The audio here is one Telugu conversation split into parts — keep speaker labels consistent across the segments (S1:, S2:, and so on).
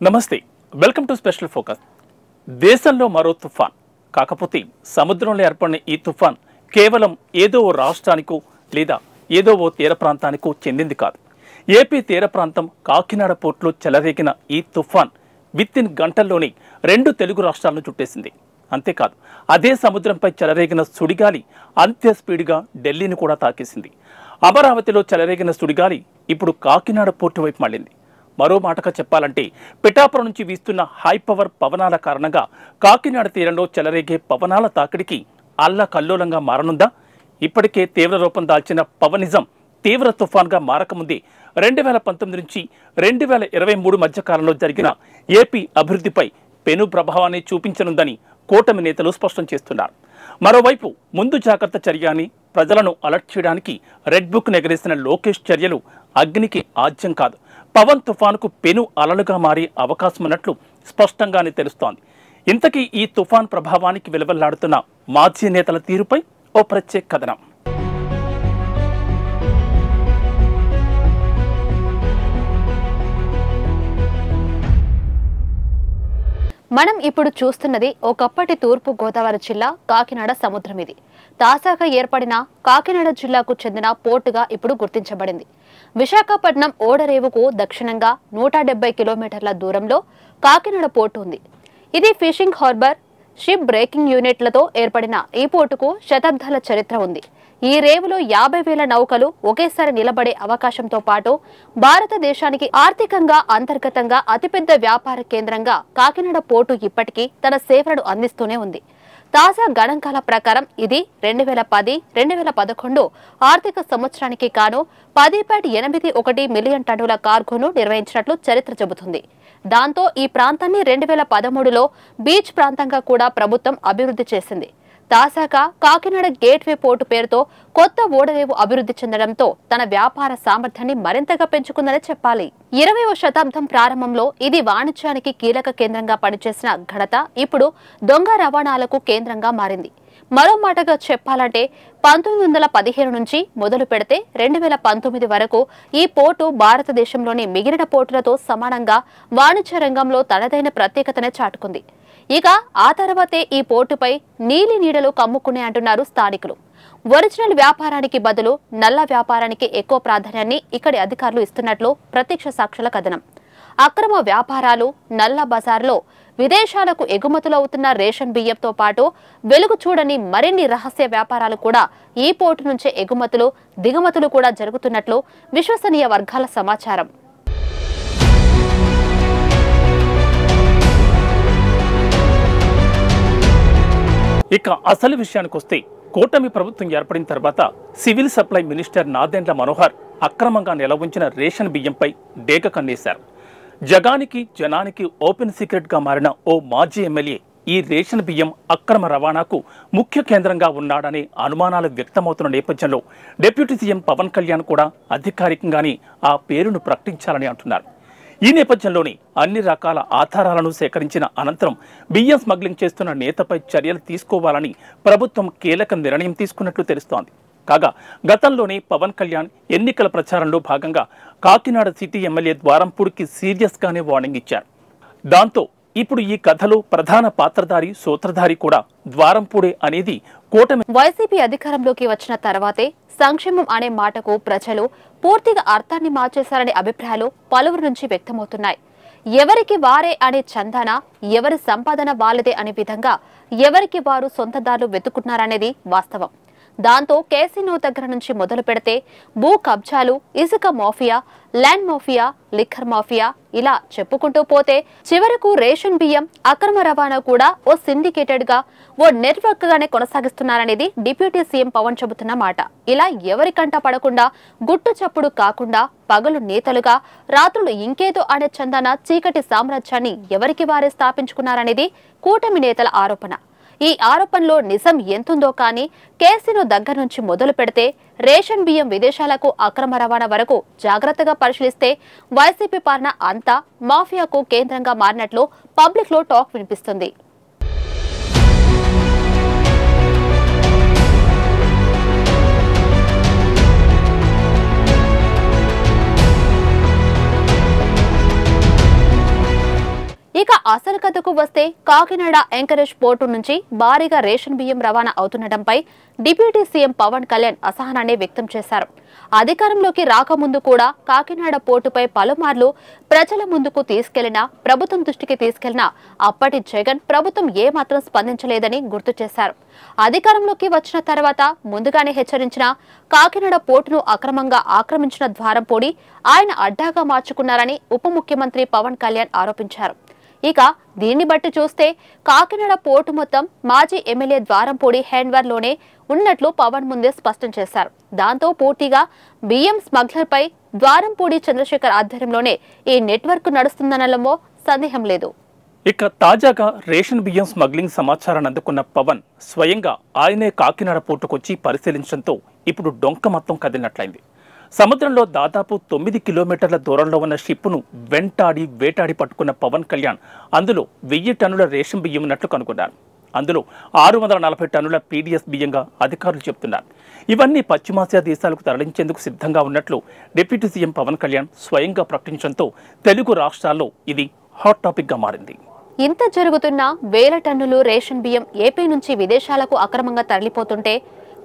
S1: నమస్తే, వెల్కమ్ టు స్పెషల్ ఫోకస్. దేశంలో మరో తుఫాన్, కాకపోతే సముద్రంలో ఏర్పడిన ఈ తుఫాన్ కేవలం ఏదో ఓ రాష్ట్రానికో లేదా ఏదో ఓ తీర ప్రాంతానికో చెందింది కాదు. ఏపీ తీర ప్రాంతం కాకినాడ పోర్టులో చెలరేగిన ఈ తుఫాన్ వితిన్ గంటల్లోనే 2 తెలుగు రాష్ట్రాలను చుట్టేసింది. అంతేకాదు, అదే సముద్రంపై చెలరేగిన సుడిగాలి అంత్య స్పీడ్గా ఢిల్లీని కూడా తాకేసింది. అమరావతిలో చెలరేగిన సుడిగాలి ఇప్పుడు కాకినాడ పోర్టు వైపు మళ్ళింది. మరో మాటగా చెప్పాలంటే పిఠాపురం నుంచి వీస్తున్న హై పవర్ పవనాల కారణంగా కాకినాడ తీరంలో చెలరేగే పవనాల తాకిడికి అల్లకల్లోలంగా మారనుందా? ఇప్పటికే తీవ్ర రూపం దాల్చిన పవనిజం తీవ్ర తుఫాన్గా మారకముందే 2019 నుంచి 2023 మధ్య కాలంలో జరిగిన ఏపీ అభివృద్ధిపై పెను ప్రభావాన్ని చూపించనుందని కూటమి నేతలు స్పష్టం చేస్తున్నారు. మరోవైపు ముందు జాగ్రత్త చర్య అని ప్రజలను అలర్ట్ చేయడానికి రెడ్ బుక్ ఎగరేసిన లోకేష్ చర్యలు అగ్నికి ఆజ్యం కాదు, పవన్ తుఫానుకు పెను అలలుగా మారే అవకాశం ఉన్నట్లు స్పష్టంగానే తెలుస్తోంది. ఇంతకీ ఈ తుఫాన్ ప్రభావానికి విలువలాడుతున్న మాజీ నేతల తీరుపై ఓ ప్రత్యేక కథనం.
S2: మనం ఇప్పుడు చూస్తున్నది ఒకప్పటి తూర్పు గోదావరి జిల్లా కాకినాడ సముద్రం. ఇది తాజాగా ఏర్పడిన కాకినాడ జిల్లాకు చెందిన పోర్టుగా ఇప్పుడు గుర్తించబడింది. విశాఖపట్నం ఓడరేవుకు దక్షిణంగా 170 కిలోమీటర్ల దూరంలో కాకినాడ పోర్టు ఉంది. ఇది ఫిషింగ్ హార్బర్, షిప్ బ్రేకింగ్ యూనిట్లతో ఏర్పడిన ఈ పోర్టుకు శతాబ్దాల చరిత్ర ఉంది. ఈ రేవులో 50,000 నౌకలు ఒకేసారి నిలబడే అవకాశంతో పాటు భారతదేశానికి ఆర్థికంగా అంతర్గతంగా అతిపెద్ద వ్యాపార కేంద్రంగా కాకినాడ పోర్టు ఇప్పటికీ తన సేవలను అందిస్తూనే ఉంది. తాజా గణాంకాల ప్రకారం ఇది 2010-2011 ఆర్థిక సంవత్సరానికి గాను 10.81 మిలియన్ టన్నుల కార్గోను నిర్వహించినట్లు చరిత్ర చెబుతుంది. దాంతో ఈ ప్రాంతాన్ని 2013లో బీచ్ ప్రాంతంగా కూడా ప్రభుత్వం అభివృద్ధి చేసింది. తాజాగా కాకినాడ గేట్వే పోర్టు పేరుతో కొత్త ఓడరేవు అభివృద్ధి చెందడంతో తన వ్యాపార సామర్థ్యాన్ని మరింతగా పెంచుకుందని చెప్పాలి. 20వ శతాబ్దం ప్రారంభంలో ఇది వాణిజ్యానికి కీలక కేంద్రంగా పనిచేసిన ఘనత ఇప్పుడు దొంగ రవాణాలకు కేంద్రంగా మారింది. మరో మాటగా చెప్పాలంటే 1915 నుంచి మొదలు పెడితే 2019 వరకు ఈ పోర్టు భారతదేశంలోని మిగిలిన పోర్టులతో సమానంగా వాణిజ్య రంగంలో తనదైన ప్రత్యేకతనే చాటుకుంది. ఇక ఆ తర్వాతే ఈ పోర్టుపై నీలి నీడలు కమ్ముకునే అంటున్నారు స్థానికులు. ఒరిజినల్ వ్యాపారానికి బదులు నల్ల వ్యాపారానికి ఎక్కువ ప్రాధాన్యాన్ని ఇక్కడి అధికారులు ఇస్తున్నట్లు ప్రత్యక్ష సాక్షుల కథనం. అక్రమ వ్యాపారాలు, నల్ల బజార్లో విదేశాలకు ఎగుమతులవుతున్న రేషన్ బియ్యంతో పాటు వెలుగు చూడని మరిన్ని రహస్య వ్యాపారాలు కూడా ఈ పోర్టు నుంచే ఎగుమతులు, దిగుమతులు కూడా జరుగుతున్నట్లు విశ్వసనీయ వర్గాల సమాచారం.
S1: ఇక అసలు విషయానికి వస్తే, కూటమి ప్రభుత్వం ఏర్పడిన తర్వాత civil supply minister Nadendla Manohar అక్రమంగా నిలవుంచిన రేషన్ బియ్యంపై డేగ కన్నేశారు. జగానికి జనానికి ఓపెన్ సీక్రెట్గా మారిన ఓ మాజీ ఎమ్మెల్యే ఈ రేషన్ బియ్యం అక్రమ రవాణాకు ముఖ్య కేంద్రంగా ఉన్నాడనే అనుమానాలు వ్యక్తమవుతున్న నేపథ్యంలో డిప్యూటీ సీఎం పవన్ కళ్యాణ్ కూడా అధికారికంగానే ఆ పేరును ప్రకటించాలని అంటున్నారు. ఈ నేపథ్యంలోనే అన్ని రకాల ఆధారాలను సేకరించిన అనంతరం బియ్యం స్మగ్లింగ్ చేస్తున్న నేతపై చర్యలు తీసుకోవాలని ప్రభుత్వం కీలక నిర్ణయం తీసుకున్నట్లు తెలుస్తోంది. కాగా గతంలోనే పవన్ కళ్యాణ్ ఎన్నికల ప్రచారంలో భాగంగా కాకినాడ సిటీ ఎమ్మెల్యే ద్వారంపూడికి సీరియస్గానే వార్నింగ్ ఇచ్చారు. దాంతో ఇప్పుడు ఈ కథలో ప్రధాన పాత్రధారి, సూత్రధారి కూడా ద్వారంపూడే అనేది కూటమి.
S2: వైసీపీ అధికారంలోకి వచ్చిన తర్వాతే సంక్షేమం అనే మాటకు ప్రజలు పూర్తిగా అర్థాన్ని మార్చేశారనే అభిప్రాయాలు పలువురు నుంచి వ్యక్తమవుతున్నాయి. ఎవరికి వారే అనే చందాన, ఎవరి సంపాదన వాళ్ళదే అనే విధంగా ఎవరికి వారు సొంతదారులు వెతుకుతున్నారనేది వాస్తవం. దాంతో కేసీనో దగ్గర నుంచి మొదలు పెడితే భూ కబ్జాలు, ఇసుక mafia, land mafia, liquor mafia ఇలా చెప్పుకుంటూ పోతే చివరకు రేషన్ బియ్యం అక్రమ రవాణా కూడా ఓ సిండికేటెడ్ గా, ఓ నెట్వర్క్ గానే కొనసాగిస్తున్నారనేది డిప్యూటీ సీఎం పవన్ చెబుతున్న మాట. ఇలా ఎవరికంట పడకుండా, గుట్టు చప్పుడు కాకుండా పగలు నేతలుగా, రాత్రులు ఇంకేదో అనే చందన చీకటి సామ్రాజ్యాన్ని ఎవరికి వారే స్థాపించుకున్నారనేది కూటమి నేతల ఆరోపణ. ఈ ఆరోపణలో నిజం ఎంతుందో కానీ కేసీనో దగ్గర నుంచి మొదలు పెడితే రేషన్ బియ్యం విదేశాలకు అక్రమ రవాణా వరకు జాగ్రత్తగా పరిశీలిస్తే వైసీపీ పాలన అంతా మాఫియాకు కేంద్రంగా మారినట్లు పబ్లిక్ లో టాక్ వినిపిస్తుంది. ఇక అసలు కథకు వస్తే కాకినాడ ఎంకరేజ్ పోర్టు నుంచి భారీగా రేషన్ బియ్యం రవాణా అవుతుండటంపై డిప్యూటీ సీఎం పవన్ కళ్యాణ్ అసహనాన్ని వ్యక్తం చేశారు. అధికారంలోకి రాకముందు కూడా కాకినాడ పోర్టుపై పలుమార్లు ప్రజల ముందుకు తీసుకెళ్లినా, ప్రభుత్వం దృష్టికి తీసుకెళ్లినా అప్పటి జగన్ ప్రభుత్వం ఏమాత్రం స్పందించలేదని గుర్తు చేశారు. అధికారంలోకి వచ్చిన తర్వాత ముందుగానే హెచ్చరించిన కాకినాడ పోర్టును అక్రమంగా ఆక్రమించిన ద్వారంపూడి ఆయన అడ్డాగా మార్చుకున్నారని ఉప ముఖ్యమంత్రి పవన్ కళ్యాణ్ ఆరోపించారు. ఇక దీన్ని బట్టి చూస్తే కాకినాడ పోర్టు మొత్తం మాజీ ఎమ్మెల్యే ద్వారంపూడి హ్యాండ్ఓవర్ లోనే ఉన్నట్లు పవన్ ముందే స్పష్టం చేశారు. దాంతో పూర్తిగా బియ్యం స్మగ్లర్ పై ద్వారంపూడి చంద్రశేఖర్ ఆధ్వర్యంలోనే ఈ నెట్వర్క్ నడుస్తుందనడంలో సందేహం లేదు.
S1: ఇక తాజాగా రేషన్ బియ్యం స్మగ్లింగ్ సమాచారాన్ని అందుకున్న పవన్ స్వయంగా ఆయనే కాకినాడ పోర్టుకొచ్చి పరిశీలించడంతో ఇప్పుడు డొంక మొత్తం కదిలినట్లయింది. సముద్రంలో దాదాపు 9 కిలోమీటర్ల దూరంలో ఉన్న షిప్పును వేటాడి పట్టుకున్న పవన్ కళ్యాణ్ అందులో 1000 టన్నుల రేషన్ బియ్యం ఉన్నట్లు కనుగొన్నారు. అందులో 640 టన్నుల పీడీఎస్ బియ్యంగా అధికారులు చెబుతున్నారు. ఇవన్నీ పశ్చిమాసియా దేశాలకు తరలించేందుకు సిద్ధంగా ఉన్నట్లు డిప్యూటీ సీఎం పవన్ కళ్యాణ్ స్వయంగా ప్రకటించడంతో తెలుగు రాష్ట్రాల్లో ఇది హాట్ టాపిక్ గా మారింది.
S2: ఇంత జరుగుతున్న 1000 టన్నులు రేషన్ బియ్యం ఏపీ నుంచి విదేశాలకు అక్రమంగా తరలిపోతుంటే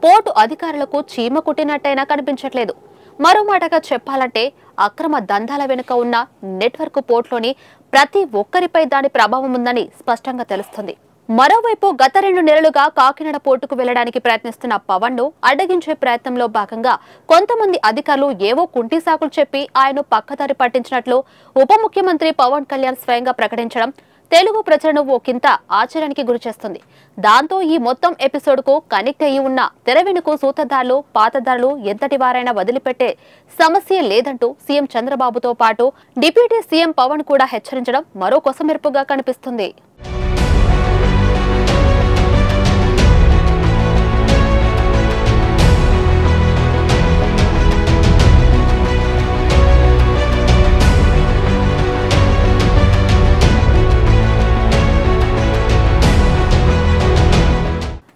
S2: పోర్టు అధికారులకు చీమ కుట్టినట్టయినా కనిపించట్లేదు. మరో మాటగా చెప్పాలంటే అక్రమ దందాల వెనుక ఉన్న నెట్వర్క్ పోర్టులోని ప్రతి ఒక్కరిపై దాని ప్రభావం ఉందని స్పష్టంగా తెలుస్తుంది. మరోవైపు గత 2 నెలలుగా కాకినాడ పోర్టుకు వెళ్లడానికి ప్రయత్నిస్తున్న పవన్ ను అడ్డగించే ప్రయత్నంలో భాగంగా కొంతమంది అధికారులు ఏవో కుంటి సాకులు చెప్పి ఆయన పక్కదారి పట్టించినట్లు ఉప ముఖ్యమంత్రి పవన్ కళ్యాణ్ స్వయంగా ప్రకటించడం తెలుగు ప్రజలను ఒకంత ఆశ్చర్యానికి గురిచేస్తుంది. దాంతో ఈ మొత్తం ఎపిసోడ్ కు కనెక్ట్ అయ్యి ఉన్న తెర వెనుక సూత్రధారులు, పాతదారులు ఎంతటి వారైనా వదిలిపెట్టే సమస్య లేదంటూ సీఎం చంద్రబాబుతో పాటు డిప్యూటీ సీఎం పవన్ కూడా హెచ్చరించడం మరో కొసమెరుపుగా కనిపిస్తుంది.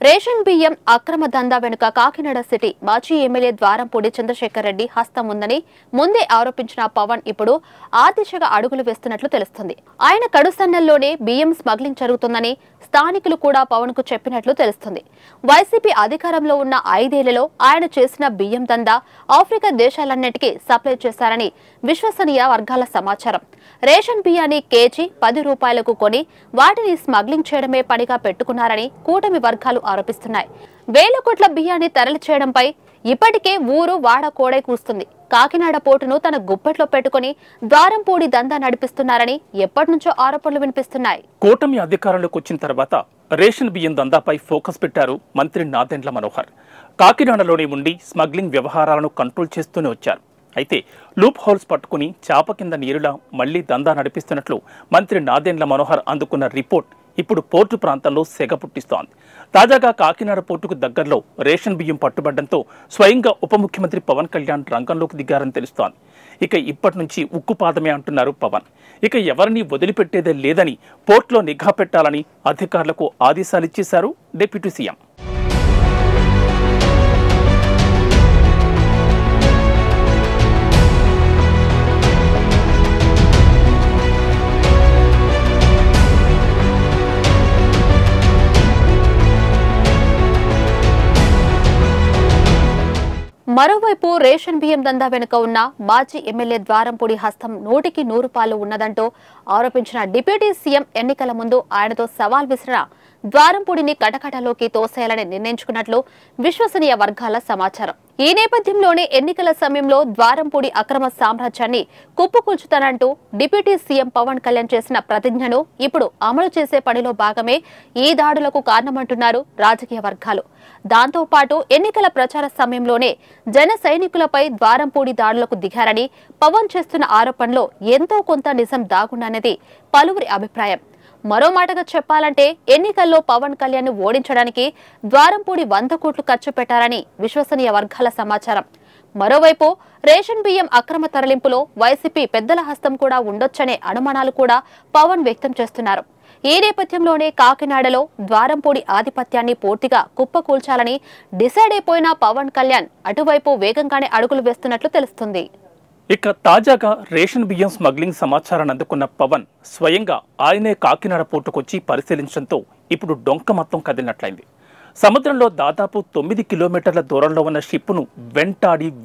S2: రేషన్ బియ్యం అక్రమ దందా వెనుక కాకినాడ సిటీ మాజీ ఎమ్మెల్యే ద్వారంపూడి చంద్రశేఖర్ రెడ్డి హస్తం ఉందని ముందే ఆరోపించిన పవన్ ఇప్పుడు ఆ దిశగా అడుగులు వేస్తున్నట్లు తెలుస్తుంది. ఆయన కడుసన్నల్లోనే బియ్యం స్మగ్లింగ్ జరుగుతుందని స్థానికులు కూడా పవన్ కు చెప్పినట్లు తెలుస్తుంది. వైసీపీ అధికారంలో ఉన్న 5 ఏళ్లలో ఆయన చేసిన బియ్యం దందా ఆఫ్రికా దేశాలన్నిటికీ సప్లై చేశారని విశ్వసనీయ వర్గాల సమాచారం. రేషన్ బియ్యాన్ని కేజీ 10 రూపాయలకు కొని వాటిని స్మగ్లింగ్ చేయడమే పనిగా పెట్టుకున్నారని కూటమి వర్గాలు ఆరోపిస్తున్నాయి. 1000 కోట్ల బియ్యాన్ని తరలి చేయడంపై ఇప్పటికే ఊరు వాడ కోడై కూస్తుంది. కాకినాడ పోర్టును తన గుప్పెట్లో పెట్టుకుని ద్వారంపూడి దందా నడిపిస్తున్నారని ఎప్పటి నుంచో ఆరోపణలు వినిపిస్తున్నాయి.
S1: కూటమి అధికారంలోకి వచ్చిన తర్వాత రేషన్ బియ్యం దందాపై ఫోకస్ పెట్టారు మంత్రి నాదెండ్ల మనోహర్. కాకినాడలోనే ఉండి స్మగ్లింగ్ వ్యవహారాలను కంట్రోల్ చేస్తూనే వచ్చారు. అయితే లూప్ హోల్స్ పట్టుకుని చాప కింద నీరులా మళ్లీ దందా నడిపిస్తున్నట్లు మంత్రి నాదెండ్ల మనోహర్ అందుకున్న రిపోర్ట్ ఇప్పుడు పోర్టు ప్రాంతంలో సెగ పుట్టిస్తోంది. తాజాగా కాకినాడ పోర్టుకు దగ్గరలో రేషన్ బియ్యం పట్టుబడ్డంతో స్వయంగా ఉప ముఖ్యమంత్రి పవన్ కళ్యాణ్ రంగంలోకి దిగారని తెలుస్తోంది. ఇక ఇప్పటి నుంచి ఉక్కుపాదమే అంటున్నారు పవన్. ఇక ఎవరిని వదిలిపెట్టేదే లేదని పోర్టులో నిఘా పెట్టాలని అధికారులకు ఆదేశాలిచ్చేశారు డిప్యూటీ సీఎం.
S2: మరోవైపు రేషన్ బియ్యం దందా వెనుక ఉన్న మాజీ ఎమ్మెల్యే ద్వారంపూడి హస్తం 100కి 100 పాలు ఉన్నదంటూ ఆరోపించిన డిప్యూటీ సీఎం ఎన్నికల ముందు ఆయనతో సవాల్ విసిరిన ద్వారంపూడిని కటకటలోకి తోసేయాలని నిర్ణయించుకున్నట్లు విశ్వసనీయ వర్గాల సమాచారం. ఈ నేపథ్యంలోనే ఎన్నికల సమయంలో ద్వారంపూడి అక్రమ సామ్రాజ్యాన్ని కుప్పకూల్చుతానంటూ డిప్యూటీ సీఎం పవన్ కళ్యాణ్ చేసిన ప్రతిజ్ఞను ఇప్పుడు అమలు చేసే పనిలో భాగమే ఈ దాడులకు కారణమంటున్నారు రాజకీయ వర్గాలు. దాంతో పాటు ఎన్నికల ప్రచార సమయంలోనే జన సైనికులపై ద్వారంపూడి దాడులకు దిగారని పవన్ చేస్తున్న ఆరోపణలో ఎంతో కొంత నిజం దాగుందనేది పలువురి అభిప్రాయం. మరో మాటగా చెప్పాలంటే ఎన్నికల్లో పవన్ కళ్యాణ్ ను ఓడించడానికి ద్వారంపూడి 100 కోట్లు ఖర్చు పెట్టారని విశ్వసనీయ వర్గాల సమాచారం. మరోవైపు రేషన్ బియ్యం అక్రమ తరలింపులో వైసీపీ పెద్దల హస్తం కూడా ఉండొచ్చనే అనుమానాలు కూడా పవన్ వ్యక్తం చేస్తున్నారు. ఈ నేపథ్యంలోనే కాకినాడలో ద్వారంపూడి ఆధిపత్యాన్ని పూర్తిగా కుప్పకూల్చాలని డిసైడ్ అయిపోయిన పవన్ కళ్యాణ్ అటువైపు వేగంగానే అడుగులు వేస్తున్నట్లు తెలుస్తుంది.
S1: ఇక తాజాగా రేషన్ బియ్యం స్మగ్లింగ్ సమాచారాన్ని అందుకున్న పవన్ స్వయంగా ఆయనే కాకినాడ పోర్టుకొచ్చి పరిశీలించడంతో ఇప్పుడు డొంక మొత్తం కదిలినట్లయింది. సముద్రంలో దాదాపు 9 కిలోమీటర్ల దూరంలో ఉన్న షిప్పును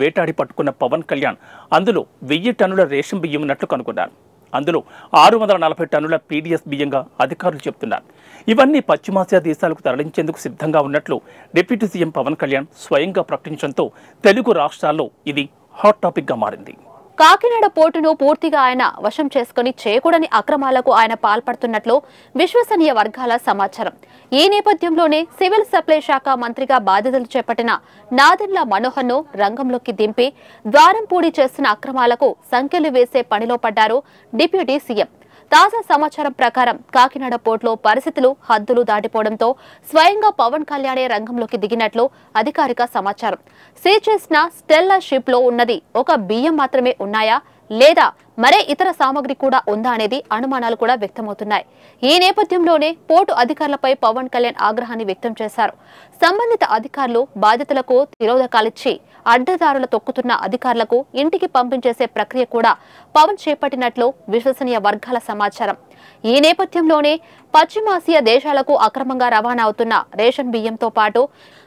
S1: వేటాడి పట్టుకున్న పవన్ కళ్యాణ్ అందులో 1000 టన్నుల రేషన్ బియ్యం ఉన్నట్లు కనుగొన్నారు. అందులో 640 టన్నుల పీడీఎస్ బియ్యంగా అధికారులు చెబుతున్నారు. ఇవన్నీ పశ్చిమాసియా దేశాలకు తరలించేందుకు సిద్ధంగా ఉన్నట్లు డిప్యూటీ సీఎం పవన్ కళ్యాణ్ స్వయంగా ప్రకటించడంతో తెలుగు రాష్ట్రాల్లో ఇది హాట్ టాపిక్గా మారింది.
S2: కాకినాడ పోర్టును పూర్తిగా ఆయన వశం చేసుకుని చేయకూడని అక్రమాలకు ఆయన పాల్పడుతున్నట్లు విశ్వసనీయ వర్గాల సమాచారం. ఈ నేపథ్యంలోనే సివిల్ సప్లై శాఖ మంత్రిగా బాధ్యతలు చేపట్టిన నాదెండ్ల మనోహర్ను రంగంలోకి దింపి ద్వారంపూడి చేస్తున్న అక్రమాలకు సంకెళ్లు వేసే పనిలో పడ్డారు డిప్యూటీ సీఎం. తాజా సమాచారం ప్రకారం కాకినాడ పోర్టులో పరిస్థితులు హద్దులు దాటిపోవడంతో స్వయంగా పవన్ కళ్యాణే రంగంలోకి దిగినట్లు అధికారిక సమాచారం. సీజ్ చేసిన స్టెల్లా షిప్ లో ఉన్నది ఒక బియ్యం మాత్రమే ఉన్నాయా లేదా మరే ఇతర సామగ్రి కూడా ఉందా అనేది అనుమానాలు కూడా వ్యక్తమవుతున్నాయి. ఈ నేపథ్యంలోనే పోర్టు అధికారులపై పవన్ కళ్యాణ్ ఆగ్రహాన్ని వ్యక్తం చేశారు. సంబంధిత అధికారులు బాధితులకు తిరోధకాలిచ్చి అడ్డదారులు తొక్కుతున్న అధికారులకు ఇంటికి పంపించేసే ప్రక్రియ కూడా పవన్ చేపట్టినట్లు విశ్వసనీయ వర్గాల సమాచారం. ఈ నేపథ్యంలోనే పశ్చిమాసియా దేశాలకు అక్రమంగా రవాణా అవుతున్న రేషన్ బియ్యంతో పాటు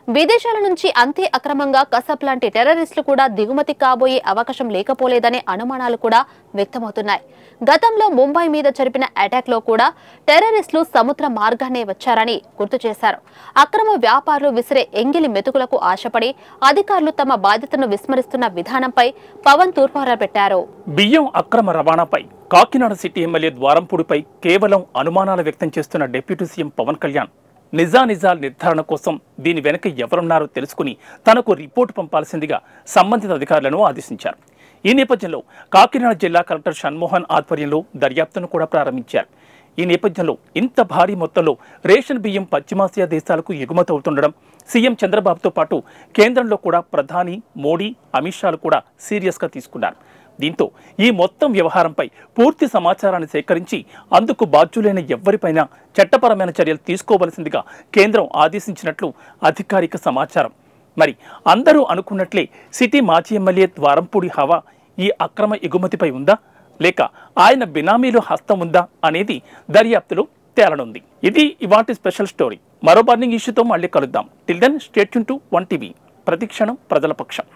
S2: విదేశాల నుంచి అంతే అక్రమంగా కసబ్ లాంటి టెర్రరిస్టులు కూడా దిగుమతి కాబోయే అవకాశం లేకపోలేదనే అనుమానాలు కూడా వ్యక్తమవుతున్నాయి. గతంలో ముంబై మీద జరిపిన అటాక్ లో కూడా టెర్రరిస్టులు సముద్ర మార్గాన్నే వచ్చారని గుర్తు చేశారు. అక్రమ వ్యాపారులు విసిరే ఎంగిలి మెతుకులకు ఆశపడి అధికారులు తమ బాధ్యతను విస్మరిస్తున్న విధానంపై పవన్ తూర్పారా పెట్టారు.
S1: బియ్యం అక్రమ రవాణాపై కాకినాడ సిటీ ఎమ్మెల్యే ద్వారంపూడిపై కేవలం అనుమానాలు వ్యక్తం చేస్తున్న డిప్యూటీ సీఎం పవన్ కళ్యాణ్ నిజాల నిర్ధారణ కోసం దీని వెనక ఎవరున్నారో తెలుసుకుని తనకు రిపోర్టు పంపాల్సిందిగా సంబంధిత అధికారులను ఆదేశించారు. ఈ నేపథ్యంలో కాకినాడ జిల్లా కలెక్టర్ షణ్మోహన్ ఆధ్వర్యంలో దర్యాప్తును కూడా ప్రారంభించారు. ఈ నేపథ్యంలో ఇంత భారీ మొత్తంలో రేషన్ బియ్యం పశ్చిమాసియా దేశాలకు ఎగుమతవుతుండడం సీఎం చంద్రబాబుతో పాటు కేంద్రంలో కూడా ప్రధాని మోడీ, అమిత్ షాలు కూడా సీరియస్గా తీసుకున్నారు. దీంతో ఈ మొత్తం వ్యవహారంపై పూర్తి సమాచారాన్ని సేకరించి అందుకు బాధ్యులైన ఎవ్వరిపైనా చట్టపరమైన చర్యలు తీసుకోవలసిందిగా కేంద్రం ఆదేశించినట్లు అధికారిక సమాచారం. మరి అందరూ అనుకున్నట్లే సిటీ మాజీ ఎమ్మెల్యే ద్వారంపూడి హవా ఈ అక్రమ ఎగుమతిపై ఉందా లేక ఆయన బినామీలో హస్తం ఉందా అనేది దర్యాప్తులో తేలనుంది. ఇది ఇవాటి స్పెషల్ స్టోరీ. మరో బర్నింగ్ ఇష్యూతో మళ్ళీ కలుద్దాం. Till then stay tune to 1 TV. ప్రతిక్షణం ప్రజల పక్షం.